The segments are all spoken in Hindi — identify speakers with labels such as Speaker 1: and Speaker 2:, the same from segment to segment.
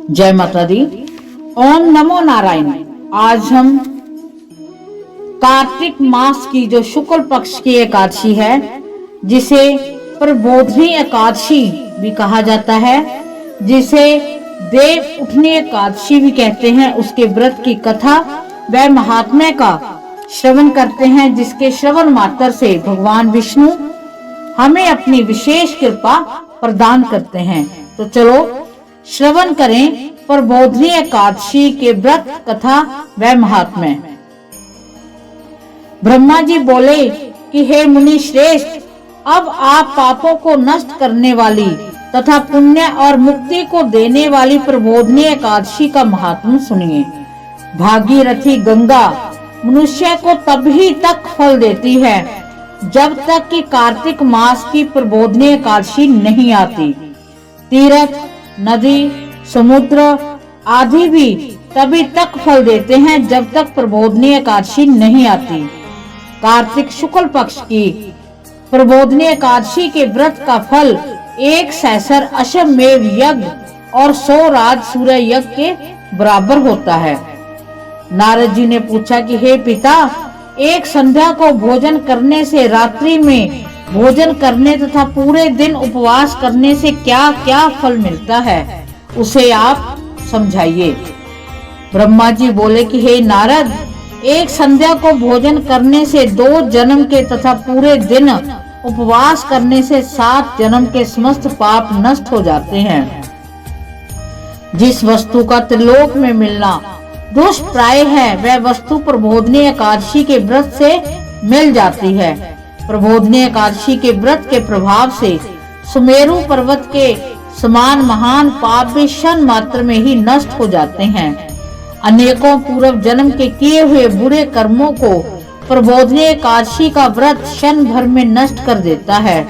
Speaker 1: जय माता दी। ओम नमो नारायण। आज हम कार्तिक मास की जो शुक्ल पक्ष की एकादशी है, जिसे प्रबोधनी एकादशी भी कहा जाता है, जिसे देव उठनी एकादशी भी कहते हैं, उसके व्रत की कथा व महात्म्य का श्रवण करते हैं, जिसके श्रवण मात्र से भगवान विष्णु हमें अपनी विशेष कृपा प्रदान करते हैं। तो चलो श्रवण करें प्रबोधनी एकादशी के व्रत कथा व महात्म्य। ब्रह्मा जी बोले कि हे मुनि श्रेष्ठ, अब आप पापों को नष्ट करने वाली तथा पुण्य और मुक्ति को देने वाली प्रबोधनी एकादशी का महात्म्य सुनिए। भागीरथी गंगा मनुष्य को तभी तक फल देती है जब तक कि कार्तिक मास की प्रबोधनी एकादशी नहीं आती। तीर्थ, नदी, समुद्र आदि भी तभी तक फल देते हैं जब तक प्रबोधनी एकादशी नहीं आती। कार्तिक शुक्ल पक्ष की प्रबोधनी एकादशी के व्रत का फल 1 सहस्र अश्वमेध यज्ञ और 100 राज सूर्य यज्ञ के बराबर होता है। नारद जी ने पूछा कि हे पिता, एक संध्या को भोजन करने से, रात्रि में भोजन करने तथा पूरे दिन उपवास करने से क्या क्या फल मिलता है, उसे आप समझाइए। ब्रह्मा जी बोले कि हे नारद, एक संध्या को भोजन करने से 2 जन्म के तथा पूरे दिन उपवास करने से 7 जन्म के समस्त पाप नष्ट हो जाते हैं। जिस वस्तु का त्रिलोक में मिलना दुष्प्राय है, वह वस्तु प्रबोधनी एकादशी के व्रत से मिल जाती है। प्रबोधनी एकादशी के व्रत के प्रभाव से सुमेरु पर्वत के समान महान पाप भी क्षण मात्र में ही नष्ट हो जाते हैं। अनेकों पूर्व जन्म के किए हुए बुरे कर्मों को प्रबोधनी एकादशी का व्रत क्षण भर में नष्ट कर देता है।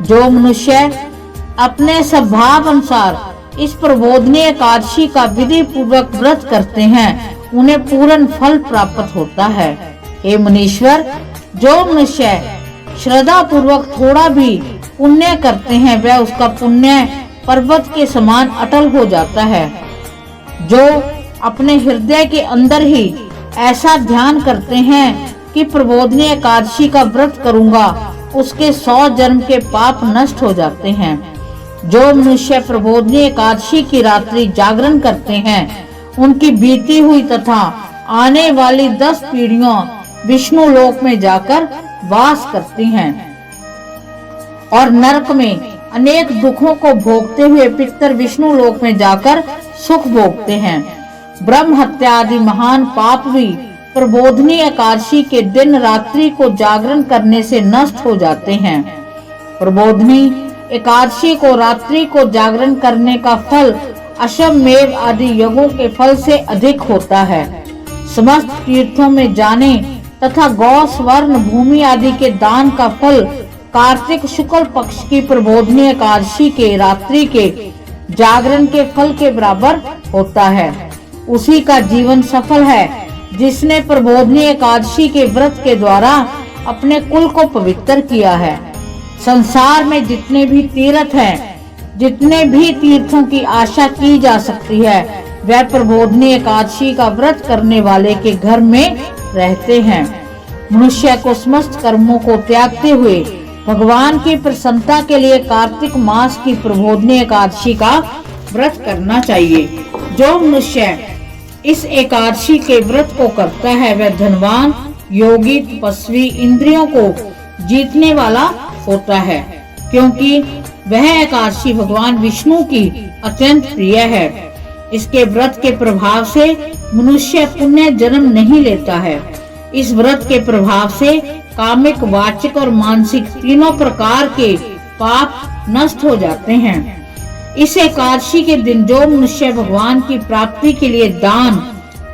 Speaker 1: जो मनुष्य अपने स्वभाव अनुसार इस प्रबोधनी एकादशी का विधि पूर्वक व्रत करते हैं, उन्हें पूर्ण फल प्राप्त होता है। हे मुनीश्वर, जो मनुष्य श्रद्धा पूर्वक थोड़ा भी पुण्य करते हैं, वह उसका पुण्य पर्वत के समान अटल हो जाता है। जो अपने हृदय के अंदर ही ऐसा ध्यान करते हैं कि प्रबोधनी एकादशी का व्रत करूंगा, उसके 100 जन्म के पाप नष्ट हो जाते हैं। जो मनुष्य प्रबोधनी एकादशी की रात्रि जागरण करते हैं, उनकी बीती हुई तथा आने वाली 10 पीढ़ियां विष्णु लोक में जाकर वास करती हैं और नरक में अनेक दुखों को भोगते हुए पितर विष्णु लोक में जाकर सुख भोगते हैं। ब्रह्म हत्या आदि महान पाप भी प्रबोधनी एकादशी के दिन रात्रि को जागरण करने से नष्ट हो जाते हैं। प्रबोधनी एकादशी को रात्रि को जागरण करने का फल अश्वमेध आदि यज्ञों के फल से अधिक होता है। समस्त तीर्थों में जाने तथा गौ स्वर्ण भूमि आदि के दान का फल कार्तिक शुक्ल पक्ष की प्रबोधनी एकादशी के रात्रि के जागरण के फल के बराबर होता है। उसी का जीवन सफल है जिसने प्रबोधनी एकादशी के व्रत के द्वारा अपने कुल को पवित्र किया है। संसार में जितने भी तीर्थ हैं, जितने भी तीर्थों की आशा की जा सकती है, वह प्रबोधनी एकादशी का व्रत करने वाले के घर में रहते हैं। मनुष्य को समस्त कर्मों को त्यागते हुए भगवान की प्रसन्नता के लिए कार्तिक मास की प्रबोधनी एकादशी का व्रत करना चाहिए। जो मनुष्य इस एकादशी के व्रत को करता है, वह धनवान, योगी, तपस्वी, इंद्रियों को जीतने वाला होता है, क्योंकि वह एकादशी भगवान विष्णु की अत्यंत प्रिय है। इसके व्रत के प्रभाव से मनुष्य पुण्य जन्म नहीं लेता है। इस व्रत के प्रभाव से कामिक, वाचिक और मानसिक तीनों प्रकार के पाप नष्ट हो जाते हैं। इस एकादशी के दिन जो मनुष्य भगवान की प्राप्ति के लिए दान,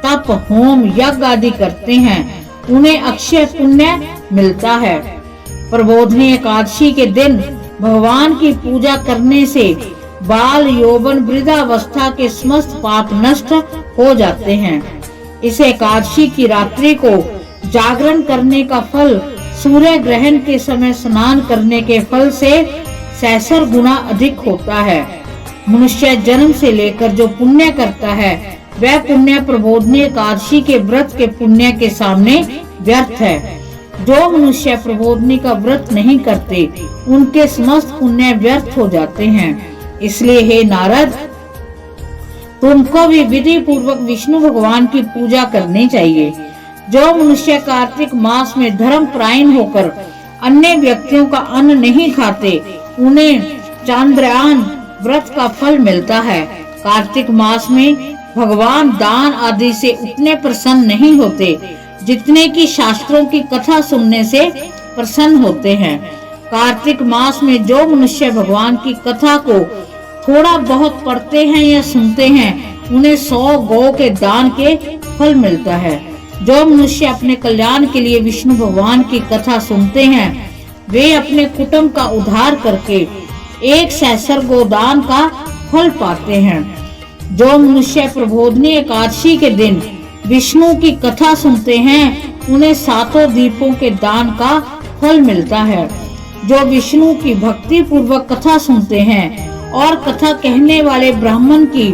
Speaker 1: तप, होम, यज्ञ आदि करते हैं, उन्हें अक्षय पुण्य मिलता है। प्रबोधनी एकादशी के दिन भगवान की पूजा करने से बाल, यौवन, वृद्धावस्था के समस्त पाप नष्ट हो जाते हैं। इस एकादशी की रात्रि को जागरण करने का फल सूर्य ग्रहण के समय स्नान करने के फल से सहस्र गुना अधिक होता है। मनुष्य जन्म से लेकर जो पुण्य करता है वह पुण्य प्रबोधनी एकादशी के व्रत के पुण्य के सामने व्यर्थ है। जो मनुष्य प्रबोधनी का व्रत नहीं करते उनके समस्त पुण्य व्यर्थ हो जाते हैं। इसलिए हे नारद, तुमको भी विधि पूर्वक विष्णु भगवान की पूजा करनी चाहिए। जो मनुष्य कार्तिक मास में धर्म परायण होकर अन्य व्यक्तियों का अन्न नहीं खाते उन्हें चांद्रयान व्रत का फल मिलता है। कार्तिक मास में भगवान दान आदि से उतने प्रसन्न नहीं होते जितने की शास्त्रों की कथा सुनने से प्रसन्न होते हैं। कार्तिक मास में जो मनुष्य भगवान की कथा को थोड़ा बहुत पढ़ते हैं या सुनते हैं उन्हें 100 गौ के दान के फल मिलता है। जो मनुष्य अपने कल्याण के लिए विष्णु भगवान की कथा सुनते हैं वे अपने कुटुंब का उद्धार करके 1 सहस्र गोदान का फल पाते हैं। जो मनुष्य प्रबोधनी एकादशी के दिन विष्णु की कथा सुनते हैं उन्हें 7 दीपों के दान का फल मिलता है। जो विष्णु की भक्ति पूर्वक कथा सुनते हैं और कथा कहने वाले ब्राह्मण की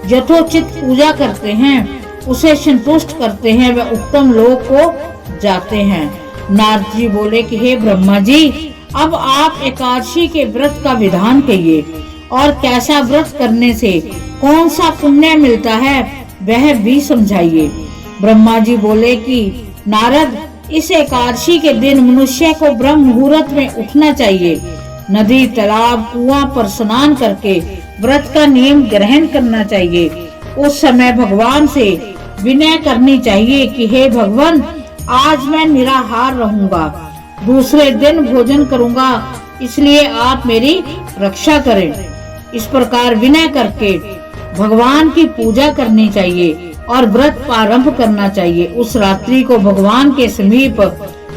Speaker 1: यथोचित पूजा करते हैं उसे संतुष्ट करते हैं वह उत्तम लोक को जाते हैं। नारद जी बोले कि हे ब्रह्मा जी, अब आप एकादशी के व्रत का विधान कहिए और कैसा व्रत करने से कौन सा पुण्य मिलता है वह भी समझाइए। ब्रह्मा जी बोले कि नारद, इस एकादशी के दिन मनुष्य को ब्रह्म मुहूर्त में उठना चाहिए। नदी, तालाब, कुआं पर स्नान करके व्रत का नियम ग्रहण करना चाहिए। उस समय भगवान से विनय करनी चाहिए कि हे भगवान, आज मैं निराहार रहूंगा, दूसरे दिन भोजन करूंगा, इसलिए आप मेरी रक्षा करें। इस प्रकार विनय करके भगवान की पूजा करनी चाहिए और व्रत प्रारंभ करना चाहिए। उस रात्रि को भगवान के समीप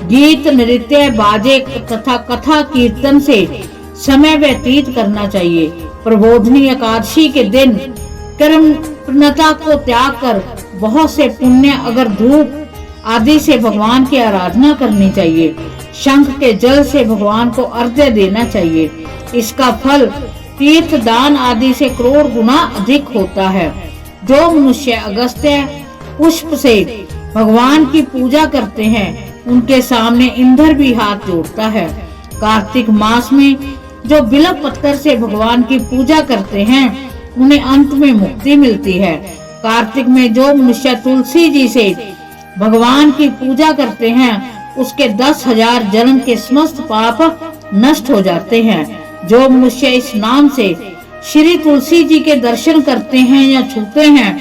Speaker 1: गीत, नृत्य, बाजे तथा कथा कीर्तन से समय व्यतीत करना चाहिए। प्रबोधनी एकादशी के दिन कर्मण्यता को त्याग कर बहुत से पुण्य अगर धूप आदि से भगवान की आराधना करनी चाहिए। शंख के जल से भगवान को अर्घ्य देना चाहिए। इसका फल तीर्थ दान आदि से करोड़ गुना अधिक होता है। जो मनुष्य अगस्त्य पुष्प से भगवान की पूजा करते हैं उनके सामने इंद्र भी हाथ जोड़ता है। कार्तिक मास में जो बिल्व पत्थर से भगवान की पूजा करते हैं उन्हें अंत में मुक्ति मिलती है। कार्तिक में जो मनुष्य तुलसी जी से भगवान की पूजा करते हैं उसके 10,000 जन्म के समस्त पाप नष्ट हो जाते हैं। जो मनुष्य इस नाम से श्री तुलसी जी के दर्शन करते हैं या छूते हैं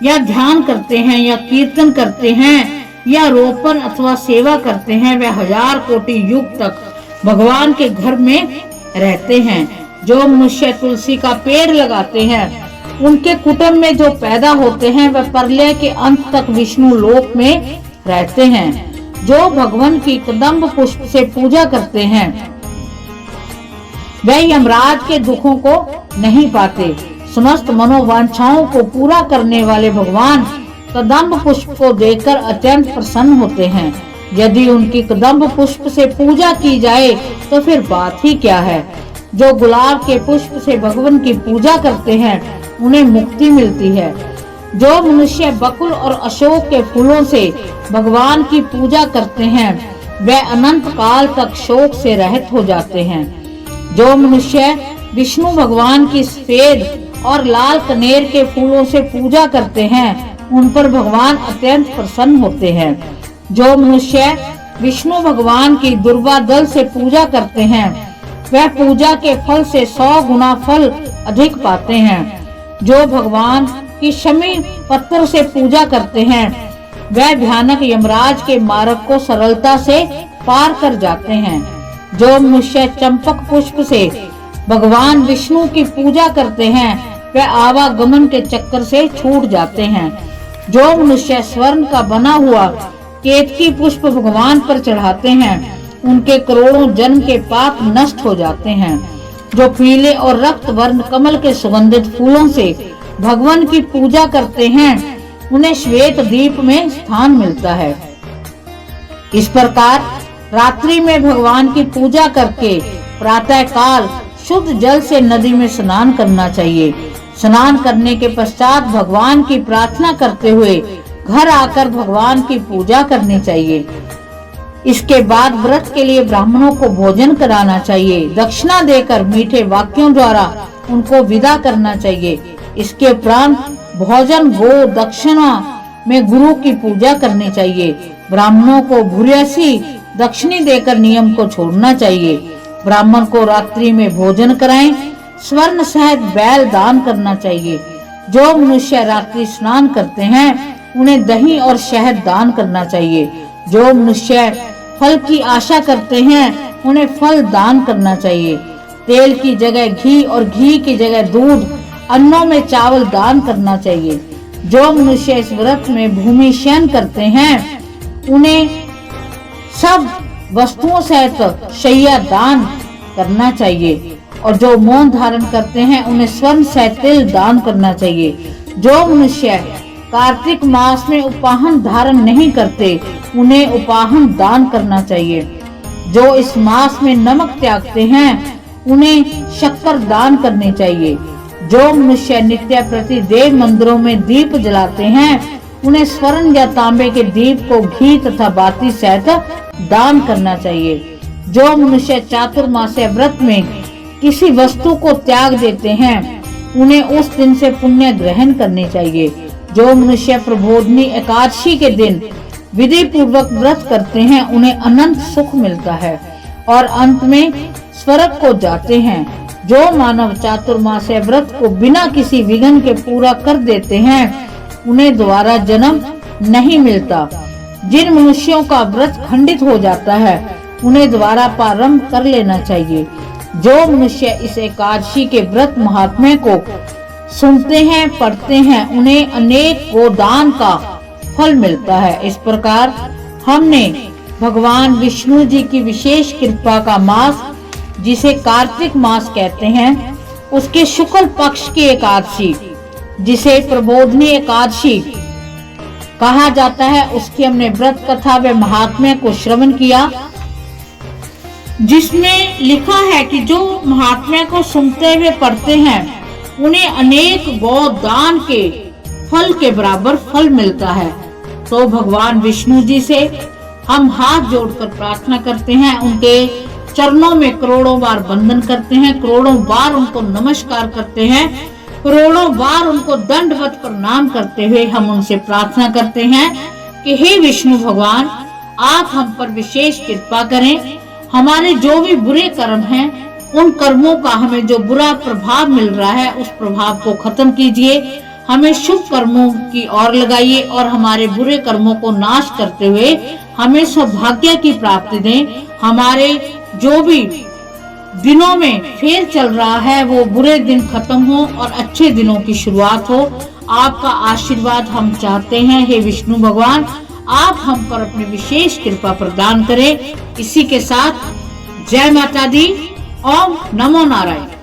Speaker 1: या ध्यान करते हैं या कीर्तन करते हैं या रोपण अथवा सेवा करते हैं वह 1000 कोटि युग तक भगवान के घर में रहते हैं। जो मनुष्य तुलसी का पेड़ लगाते हैं उनके कुटुंब में जो पैदा होते हैं वह प्रलय के अंत तक विष्णु लोक में रहते हैं। जो भगवान की कदम्ब पुष्प से पूजा करते हैं वह यमराज के दुखों को नहीं पाते। समस्त मनोवांछाओं को पूरा करने वाले भगवान कदम्ब पुष्प को देखकर अत्यंत प्रसन्न होते हैं। यदि उनकी कदम्ब पुष्प से पूजा की जाए तो फिर बात ही क्या है। जो गुलाब के पुष्प से भगवान की पूजा करते हैं उन्हें मुक्ति मिलती है। जो मनुष्य बकुल और अशोक के फूलों से भगवान की पूजा करते हैं वह अनंत काल तक शोक से रहित हो जाते हैं। जो मनुष्य विष्णु भगवान की सफेद और लाल कनेर के फूलों से पूजा करते हैं उन पर भगवान अत्यंत प्रसन्न होते हैं। जो मनुष्य विष्णु भगवान की दुर्वा दल से पूजा करते हैं वह पूजा के फल से 100 गुना फल अधिक पाते हैं। जो भगवान की शमी पत्थर से पूजा करते हैं वह भयानक यमराज के मार्ग को सरलता से पार कर जाते हैं। जो मनुष्य चंपक पुष्प से भगवान विष्णु की पूजा करते हैं वह आवागमन के चक्कर से छूट जाते हैं। जो मनुष्य स्वर्ण का बना हुआ केतकी पुष्प भगवान पर चढ़ाते हैं उनके करोड़ों जन्म के पाप नष्ट हो जाते हैं। जो पीले और रक्त वर्ण कमल के सुगंधित फूलों से भगवान की पूजा करते हैं उन्हें श्वेत दीप में स्थान मिलता है। इस प्रकार रात्रि में भगवान की पूजा करके प्रातः काल शुद्ध जल से नदी में स्नान करना चाहिए। स्नान करने के पश्चात भगवान की प्रार्थना करते हुए घर आकर भगवान की पूजा करनी चाहिए। इसके बाद व्रत के लिए ब्राह्मणों को भोजन कराना चाहिए। दक्षिणा देकर मीठे वाक्यों द्वारा उनको विदा करना चाहिए। इसके उपरांत भोजन गो दक्षिणा में गुरु की पूजा करनी चाहिए। ब्राह्मणों को भूरियसी दक्षिणी देकर नियम को छोड़ना चाहिए। ब्राह्मण को रात्रि में भोजन कराएं। स्वर्ण सहित बैल दान करना चाहिए। जो मनुष्य रात्रि स्नान करते हैं उन्हें दही और शहद दान करना चाहिए। जो मनुष्य फल की आशा करते हैं उन्हें फल दान करना चाहिए। तेल की जगह घी और घी की जगह दूध, अन्नों में चावल दान करना चाहिए। जो मनुष्य इस व्रत में भूमि शयन करते हैं उन्हें सब वस्तुओं सहित शैया दान करना चाहिए। और जो मौन धारण करते हैं उन्हें स्वर्ण सहित तिल दान करना चाहिए। जो मनुष्य कार्तिक मास में उपाहन धारण नहीं करते उन्हें उपाहन दान करना चाहिए। जो इस मास में नमक त्यागते हैं उन्हें शक्कर दान करनी चाहिए। जो मनुष्य नित्य प्रति देव मंदिरों में दीप जलाते हैं उन्हें स्वर्ण या तांबे के दीप को घी तथा बाती सहित दान करना चाहिए। जो मनुष्य चातुर्मास्य व्रत में किसी वस्तु को त्याग देते हैं उन्हें उस दिन से पुण्य ग्रहण करनी चाहिए। जो मनुष्य प्रबोधनी एकादशी के दिन विधि पूर्वक व्रत करते हैं उन्हें अनंत सुख मिलता है और अंत में स्वर्ग को जाते हैं। जो मानव चातुर्मास्य व्रत को बिना किसी विघ्न के पूरा कर देते हैं उन्हें दोबारा जन्म नहीं मिलता। जिन मनुष्यों का व्रत खंडित हो जाता है उन्हें दोबारा प्रारंभ कर लेना चाहिए। जो मनुष्य इस एकादशी के व्रत महात्म्य को सुनते हैं, पढ़ते हैं, उन्हें अनेक गोदान का फल मिलता है। इस प्रकार हमने भगवान विष्णु जी की विशेष कृपा का मास, जिसे कार्तिक मास कहते हैं, उसके शुक्ल पक्ष की एकादशी, जिसे प्रबोधनी एकादशी कहा जाता है, उसकी हमने व्रत कथा व महात्म्य को श्रवण किया, जिसमें लिखा है कि जो महात्म्य को सुनते हुए पढ़ते हैं उन्हें अनेक गोदान के फल के बराबर फल मिलता है। तो भगवान विष्णु जी से हम हाथ जोड़कर प्रार्थना करते हैं, उनके चरणों में करोड़ों बार वंदन करते हैं, करोड़ों बार उनको नमस्कार करते हैं, करोड़ों बार उनको दंडवत प्रणाम करते हुए हम उनसे प्रार्थना करते हैं कि हे विष्णु भगवान, आप हम पर विशेष कृपा करें। हमारे जो भी बुरे कर्म हैं उन कर्मों का हमें जो बुरा प्रभाव मिल रहा है उस प्रभाव को खत्म कीजिए, हमें शुभ कर्मों की ओर लगाइए और हमारे बुरे कर्मों को नाश करते हुए हमें सौभाग्य की प्राप्ति दें। हमारे जो भी दिनों में फेर चल रहा है वो बुरे दिन खत्म हो और अच्छे दिनों की शुरुआत हो। आपका आशीर्वाद हम चाहते हैं। हे विष्णु भगवान, आप हम पर अपनी विशेष कृपा प्रदान करें। इसी के साथ जय माता दी। ओम नमो नारायण।